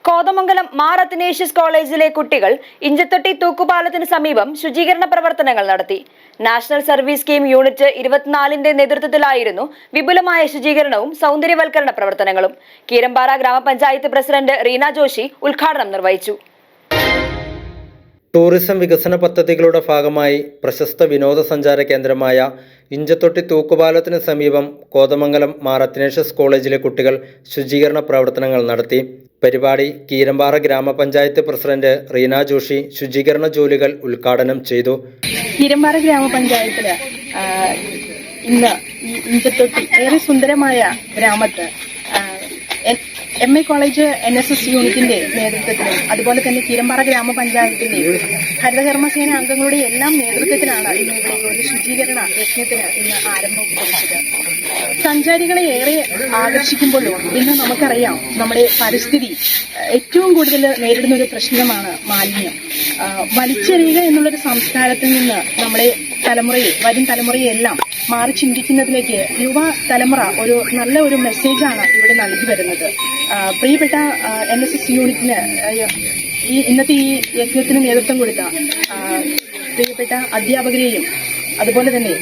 കോതമംഗലം മാർ അത്തനേഷ്യസ് കോളേജിലെ കുട്ടികൾ ഇഞ്ചത്തൊട്ടി തൂക്കുപാലത്തിന് സമീപം ശുചീകരണ പ്രവർത്തനങ്ങൾ നടത്തി. നാഷണൽ സർവീസ് സ്കീം യൂണിറ്റ് 24ന്റെ നേതൃത്വത്തിലായിരുന്നു വിപുലമായ ശുചീകരണവും സൗന്ദര്യവൽക്കരണ പ്രവർത്തനങ്ങളും. കീരമ്പാറ ഗ്രാമപഞ്ചായത്ത് പ്രസിഡന്റ് റീന ജോഷി ഉദ്ഘാടനം നിർവഹിച്ചു. ടൂറിസം വികസന പദ്ധതികളുടെ ഭാഗമായി പ്രശസ്ത വിനോദസഞ്ചാര കേന്ദ്രമായ ഇഞ്ചത്തൊട്ടി തൂക്കുപാലത്തിന് സമീപം കോതമംഗലം മാർ അത്തനേഷ്യസ് കോളേജിലെ കുട്ടികൾ ശുചീകരണ പ്രവർത്തനങ്ങൾ നടത്തി. പരിപാടി കീരമ്പാറ ഗ്രാമപഞ്ചായത്ത് പ്രസിഡന്റ് റീന ജോഷി ശുചീകരണ ജോലികൾ ഉദ്ഘാടനം ചെയ്തു. കീരമ്പാറ ഗ്രാമപഞ്ചായത്തില് ഇന്ന് ഇഞ്ചത്തൊട്ടി ഏറെ സുന്ദരമായ ഗ്രാമത്ത് MA കോളേജ് NSS യൂണിറ്റിന്റെ നേതൃത്വത്തിലും അതുപോലെ തന്നെ കീരമ്പാറ ഗ്രാമപഞ്ചായത്തിന്റെ ഹരിതകർമ്മസേന അംഗങ്ങളുടെ എല്ലാം നേതൃത്വത്തിലാണ് ഇന്ന് ഇവിടെ ഒരു ശുചീകരണ യജ്ഞത്തിന് ഇന്ന് ആരംഭം കുറിച്ചത്. സഞ്ചാരികളെ ഏറെ ആകർഷിക്കുമ്പോഴും ഇന്ന് നമുക്കറിയാം നമ്മുടെ പരിസ്ഥിതി ഏറ്റവും കൂടുതൽ നേരിടുന്ന ഒരു പ്രശ്നമാണ് മാലിന്യം. വലിച്ചെറിയുക എന്നുള്ളൊരു സംസ്കാരത്തിൽ നിന്ന് നമ്മുടെ വരും തലമുറയെല്ലാം മാറി ചിന്തിക്കുന്നതിലേക്ക് യുവ തലമുറ ഒരു നല്ല ഒരു മെസ്സേജാണ് ഇവിടെ നൽകി വരുന്നത്. പ്രിയപ്പെട്ട NSS യൂണിറ്റിന് ഇന്നത്തെ ഈ യജ്ഞത്തിന് നേതൃത്വം കൊടുത്ത പ്രിയപ്പെട്ട അധ്യാപകരെയും അതുപോലെ തന്നെ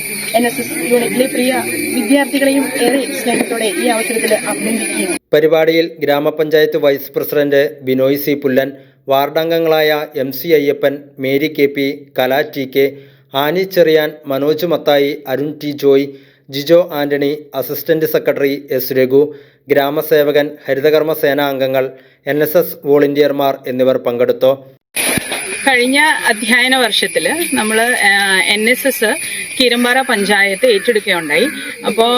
NSS യൂണിറ്റിലെ പ്രിയ വിദ്യാർത്ഥികളെയും ഏറെ സ്നേഹത്തോടെ ഈ അവസരത്തിൽ അഭിനന്ദിക്കുന്നു. പരിപാടിയിൽ ഗ്രാമപഞ്ചായത്ത് vice president Binoy C. Pullan, വാർഡംഗങ്ങളായ MC Ayyappan, Mary KP, Kala TK, Annie Cheriyan, Manoj Mathai, Arun T. Joy, Jijo Antony, assistant secretary S. Raghu, ഗ്രാമസേവകൻ, ഹരിതകർമ്മ സേനാ അംഗങ്ങൾ, NSS വോളണ്ടിയർമാർ എന്നിവർ പങ്കെടുത്തു. കഴിഞ്ഞ അധ്യയന വർഷത്തിൽ നമ്മൾ NSS കീരമ്പാറ പഞ്ചായത്ത് ഏറ്റെടുക്കുകയുണ്ടായി. അപ്പോൾ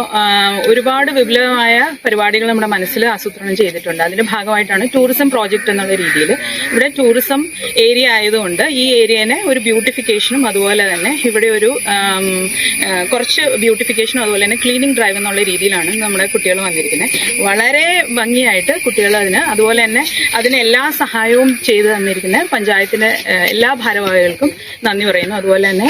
ഒരുപാട് വിപുലമായ പരിപാടികൾ നമ്മുടെ മനസ്സിൽ ആസൂത്രണം ചെയ്തിട്ടുണ്ട്. അതിൻ്റെ ഭാഗമായിട്ടാണ് ടൂറിസം പ്രോജക്റ്റ് എന്നുള്ള രീതിയിൽ ഇവിടെ ടൂറിസം ഏരിയ ആയതുകൊണ്ട് ഈ ഏരിയനെ ഒരു ബ്യൂട്ടിഫിക്കേഷനും അതുപോലെ തന്നെ ഇവിടെ ഒരു കുറച്ച് ബ്യൂട്ടിഫിക്കേഷനും അതുപോലെ തന്നെ ക്ലീനിങ് ഡ്രൈവ് എന്നുള്ള രീതിയിലാണ് നമ്മുടെ കുട്ടികൾ വന്നിരിക്കുന്നത്. വളരെ ഭംഗിയായിട്ട് കുട്ടികൾ അതുപോലെ തന്നെ അതിന് എല്ലാ സഹായവും ചെയ്തു തന്നിരിക്കുന്ന പഞ്ചായത്തിന് എല്ലാ ഭാരവാഹികൾക്കും നന്ദി പറയുന്നു. അതുപോലെ തന്നെ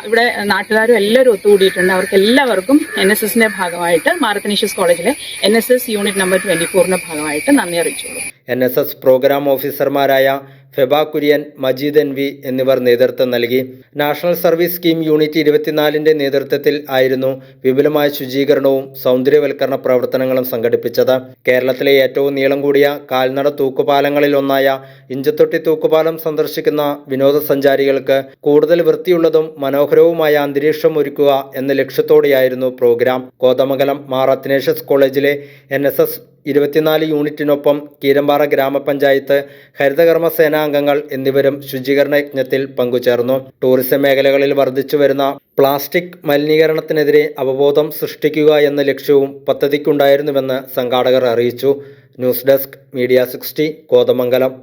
ഇവിടെ നാട്ടുകാരും എല്ലാവരും ഒത്തുകൂടിയിട്ടുണ്ട്. അവർക്ക് എല്ലാവർക്കും NSSന്റെ ഭാഗമായിട്ട് മാർ അത്തനേഷ്യസ് കോളേജിലെ NSS യൂണിറ്റ് നമ്പർ 24ന്റെ ഭാഗമായിട്ട് നന്ദി അറിയിച്ചോളൂ. NSS പ്രോഗ്രാം ഓഫീസർമാരായ ഫെബ കുര്യൻ, മജീദ് NV എന്നിവർ നേതൃത്വം നൽകി. നാഷണൽ സർവീസ് സ്കീം യൂണിറ്റ് 24ന്റെ നേതൃത്വത്തിൽ ആയിരുന്നു വിപുലമായ ശുചീകരണവും സൗന്ദര്യവൽക്കരണ പ്രവർത്തനങ്ങളും സംഘടിപ്പിച്ചത്. കേരളത്തിലെ ഏറ്റവും നീളം കൂടിയ കാൽനട തൂക്കുപാലങ്ങളിൽ ഒന്നായ ഇഞ്ചത്തൊട്ടി തൂക്കുപാലം സന്ദർശിക്കുന്ന വിനോദസഞ്ചാരികൾക്ക് കൂടുതൽ വൃത്തിയുള്ളതും മനോഹരവുമായ അന്തരീക്ഷം ഒരുക്കുക എന്ന ലക്ഷ്യത്തോടെയായിരുന്നു പ്രോഗ്രാം. കോതമംഗലം മാർ അത്തനേഷ്യസ് കോളേജിലെ NSS 24 യൂണിറ്റിനൊപ്പം കീരമ്പാറ ഗ്രാമപഞ്ചായത്ത്, ഹരിതകർമ്മ സേനാംഗങ്ങൾ എന്നിവരും ശുചീകരണ യജ്ഞത്തിൽ പങ്കുചേർന്നു. ടൂറിസം മേഖലകളിൽ വർദ്ധിച്ചു വരുന്ന പ്ലാസ്റ്റിക് മലിനീകരണത്തിനെതിരെ അവബോധം സൃഷ്ടിക്കുക എന്ന ലക്ഷ്യവും പദ്ധതിക്കുണ്ടായിരുന്നുവെന്ന് സംഘാടകർ അറിയിച്ചു. News desk media 60 Kothamangalam.